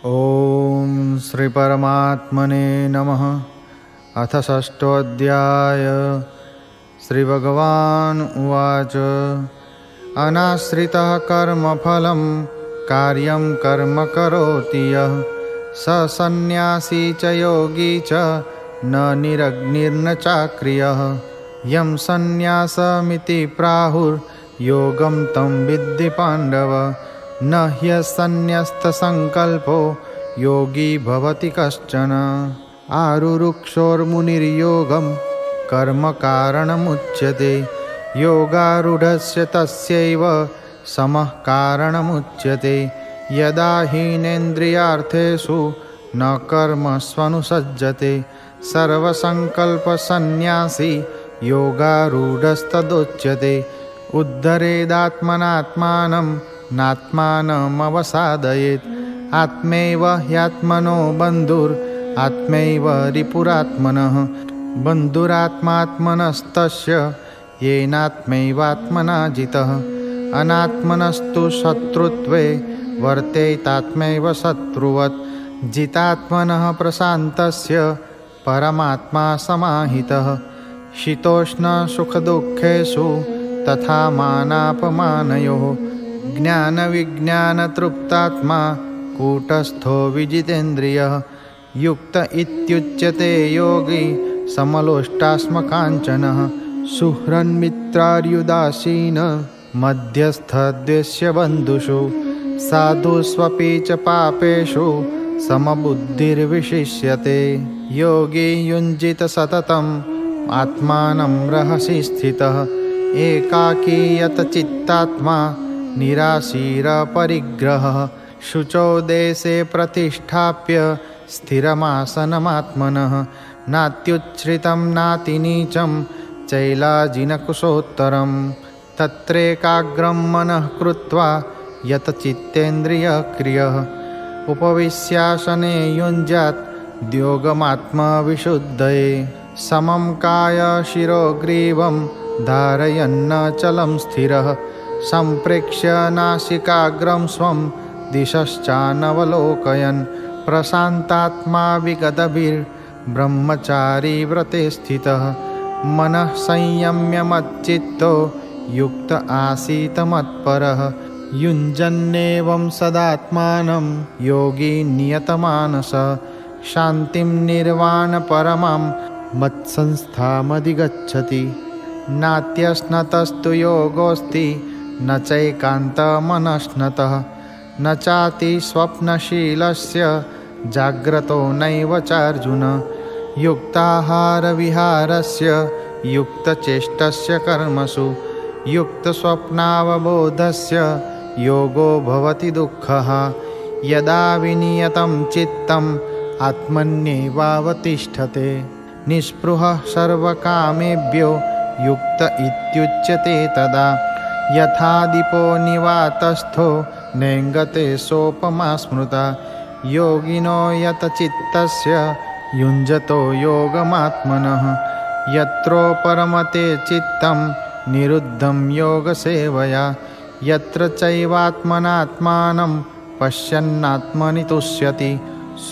ॐ श्री परमात्मने नमः। अथ षष्ठोऽध्याय। श्रीभगवान् उवाच। अनाश्रितः कर्मफलं कार्यं कर्म करोति यः स सन्न्यासी च योगी च न निरग्निर्न चाक्रियः। यं सन्न्यासमिति प्राहुर्योगं तं विद्धि पाण्डव। न ह्यसन्न्यस्तसङ्कल्पो योगी भवति कश्चन। आरुरुक्षोर्मुनिर्योगं कर्मकारणमुच्यते। योगारूढस्य तस्यैव समः कारणमुच्यते। यदा हीनेन्द्रियार्थेषु न कर्मस्वनुसज्जते सर्वसङ्कल्पसन्न्यासी योगारूढस्तदुच्यते। उद्धरेदात्मनात्मानं नात्मानमवसादयेत्। आत्मैव ह्यात्मनो बन्धुरात्मैव रिपुरात्मनः। बन्धुरात्मात्मनस्तस्य येनात्मैवात्मना जितः। अनात्मनस्तु शत्रुत्वे वर्तेतात्मैव शत्रुवत्। जितात्मनः प्रशान्तस्य परमात्मा समाहितः। शीतोष्णसुखदुःखेषु तथा मानापमानयोः। ज्ञानविज्ञानतृप्तात्मा कूटस्थो विजितेन्द्रियः। युक्त इत्युच्यते योगी समलोष्टास्मकाञ्चनः। सुहृन्मित्रार्युदासीन मध्यस्थद्वेष्य बन्धुषु। साधुष्वपि च पापेषु समबुद्धिर्विशिष्यते। योगी युञ्जित सततम् आत्मानं रहसि स्थितः। एकाकी यतचित्तात्मा निराशीरपरिग्रहः। शुचौ देशे प्रतिष्ठाप्य स्थिरमासनमात्मनः। नात्युच्छ्रितं नातिनीचं चैलाजिनकुशोत्तरं। तत्रैकाग्रं मनः कृत्वा यतचित्तेन्द्रियक्रियः। उपविश्यासने युञ्जात् द्योगमात्मविशुद्धये। समं कायशिरोग्रीवं धारयन्नचलं स्थिरः। सम्प्रेक्ष्य नासिकाग्रं स्वं दिशश्चानवलोकयन्। प्रशान्तात्मा विगतभिर्ब्रह्मचारी व्रते स्थितः। मनः संयम्य मच्चित्तो युक्त आसीत् मत्परः। युञ्जन्नेवं सदात्मानं योगी नियतमानसः। शान्तिं निर्वाणपरमां मत्संस्थामधिगच्छति। नात्यश्नतस्तु योगोऽस्ति न चैकान्तमनश्नतः। न चाति स्वप्नशीलस्य जाग्रतो नैव चार्जुन। युक्ताहारविहारस्य युक्तचेष्टस्य कर्मसु। युक्तस्वप्नावबोधस्य योगो भवति दुःखः। यदा विनियतं चित्तम् आत्मन्येवावतिष्ठते। निःस्पृहः सर्वकामेभ्यो युक्त इत्युच्यते तदा। यथा दीपो निवातस्थो नेङ्गते सोपमा स्मृता। योगिनो यतचित्तस्य युञ्जतो योगमात्मनः। यत्रोपरमते चित्तं निरुद्धं योगसेवया। यत्र चैवात्मनात्मानं पश्यन्नात्मनि तुष्यति।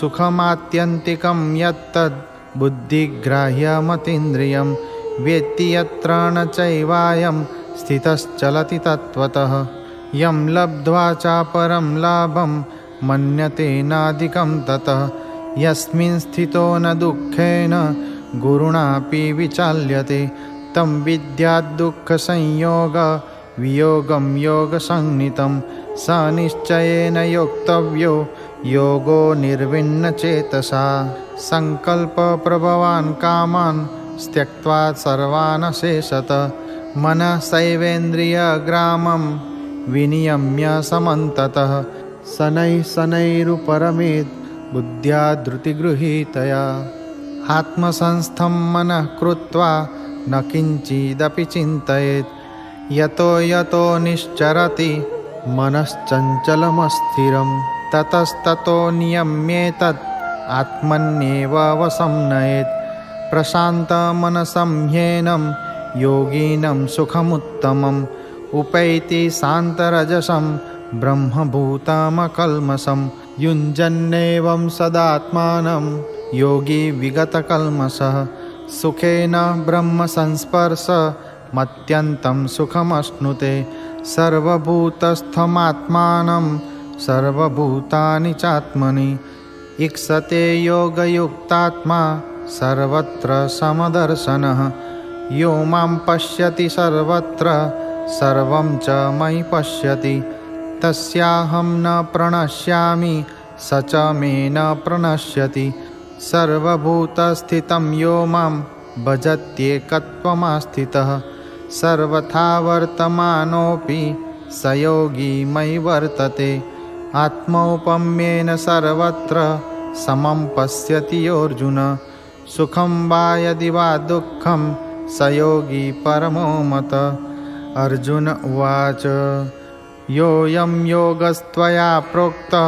सुखमात्यन्तिकं यत्तद् बुद्धिग्राह्यमतीन्द्रियं। वेत्ति यत्र न चैवायं स्थितश्चलति तत्त्वतः। यं लब्ध्वा चापरं लाभं मन्यते नाधिकं ततः। यस्मिन् स्थितो न दुःखेन गुरुणापि विचाल्यते। तं विद्याद्दुःखसंयोग वियोगं योगसंज्ञितं। स निश्चयेन योक्तव्यो योगो निर्विण्णचेतसा। सङ्कल्पप्रभवान् कामान् त्यक्त्वा सर्वान् शेषतः। मनः सैवेन्द्रियग्रामं विनियम्य समन्ततः। शनैः शनैरुपरमेत् बुद्ध्या धृतिगृहीतया। आत्मसंस्थं मनः कृत्वा न किञ्चिदपि चिन्तयेत्। यतो यतो निश्चरति मनश्चञ्चलमस्थिरं। ततस्ततो नियम्येतत् आत्मन्येव वसंनयेत्। प्रशान्तमनसं ह्येनं योगिनं सुखमुत्तमम्। उपैति शान्तरजसं ब्रह्मभूतमकल्मषं युञ्जन्नेवं सदात्मानं योगी विगतकल्मषः सुखेन ब्रह्मसंस्पर्शमत्यन्तं सुखमश्नुते सर्वभूतस्थमात्मानं सर्वभूतानि चात्मनि ईक्षते योगयुक्तात्मा सर्वत्र समदर्शनः यो मां पश्यति सर्वत्र सर्वं च मयि पश्यति तस्याहं न प्रणश्यामि स च मे न प्रणश्यति सर्वभूतस्थितं यो मां भजत्येकत्वमास्थितः सर्वथा वर्तमानोऽपि स योगी मयि वर्तते आत्मौपम्येन सर्वत्र समं पश्यति योऽर्जुन सुखं वा यदि वा दुःखं स योगी परमो मतः अर्जुन उवाच योऽयं योगस्त्वया प्रोक्तः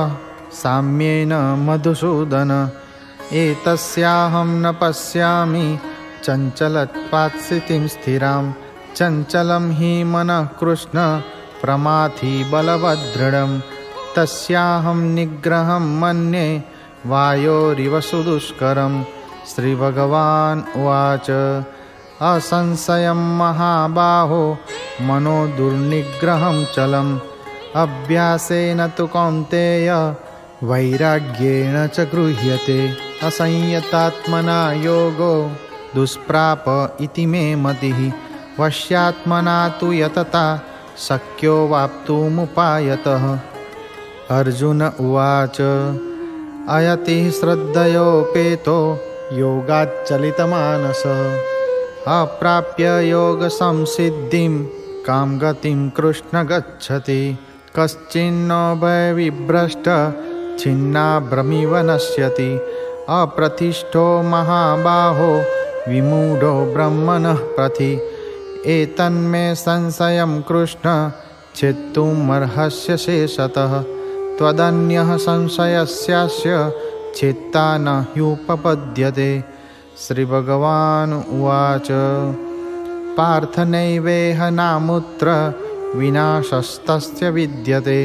साम्येन मधुसूदन एतस्याहं न पश्यामि चञ्चलत्वात् स्थितिं स्थिरां चञ्चलं हि मनः कृष्ण प्रमाथि बलवदृढं तस्याहं निग्रहं मन्ये वायोरिव सुदुष्करं श्रीभगवान् उवाच असंशयं महाबाहो मनो दुर्निग्रहं चलम् अभ्यासेन तु कौन्तेय वैराग्येण च गृह्यते असंयतात्मना योगो दुष्प्राप इति मे मतिः वश्यात्मना तु यतता शक्यो वाप्तुमुपायतः अर्जुन उवाच अयति श्रद्धयोपेतो योगाच्चलितमानसः अप्राप्य योगसंसिद्धिं कां गतिं कृष्ण गच्छति कश्चिन्नो भयविभ्रष्ट छिन्नाभ्रमिव नश्यति अप्रतिष्ठो महाबाहो विमूढो ब्रह्मणः प्रति एतन्मे संशयं कृष्ण छेत्तुमर्हस्य शेषतः त्वदन्यः संशयस्यास्य छेत्ता न ह्युपपद्यते श्रीभगवान् उवाच पार्थ नैवेह नामुत्र विनाशस्तस्य विद्यते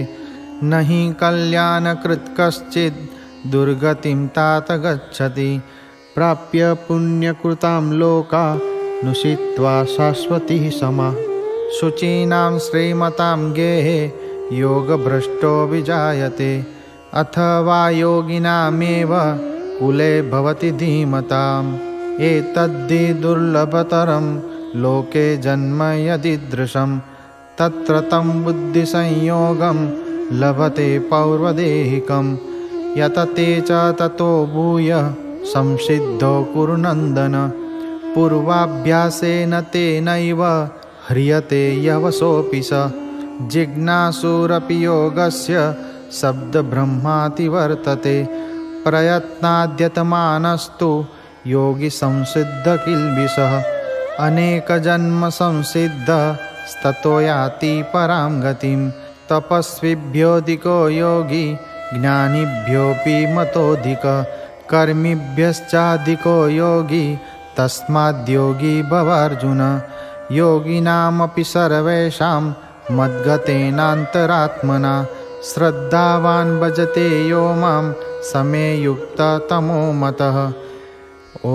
न हि कल्याणकृत् कश्चित् दुर्गतिं तात गच्छति प्राप्य पुण्यकृतां लोका नुषित्वा शाश्वतिः समा शुचीनां श्रीमतां गेहे योगभ्रष्टो विजायते अथवा योगिनामेव कुले भवति धीमताम् एतद्धि दुर्लभतरं लोके जन्म यदीदृशं तत्र तं बुद्धिसंयोगं लभते पौर्वदेहिकं यतते च ततो भूय संसिद्धो कुरु नन्दन पूर्वाभ्यासेन तेनैव ह्रियते यवसोऽपि स जिज्ञासुरपि योगस्य शब्दब्रह्माति वर्तते प्रयत्नाद्यतमानस्तु योगी संसिद्ध किल्बिषः अनेकजन्म संसिद्धस्ततो याति परां गतिं तपस्विभ्योऽधिको योगी ज्ञानिभ्योऽपि मतोऽधिकः कर्मिभ्यश्चाधिको योगी तस्माद्योगी भवार्जुन योगिनामपि सर्वेषां मद्गतेनान्तरात्मना श्रद्धावान् भजते यो मां समे युक्ततमो मतः ॐ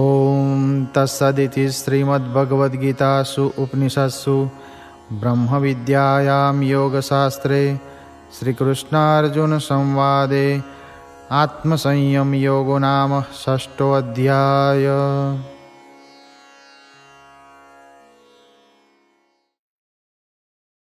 तत्सदिति श्रीमद्भगवद्गीतासु उपनिषत्सु ब्रह्मविद्यायां योगशास्त्रे श्रीकृष्णार्जुनसंवादे आत्मसंयमयोगो नाम 6 अध्यायः।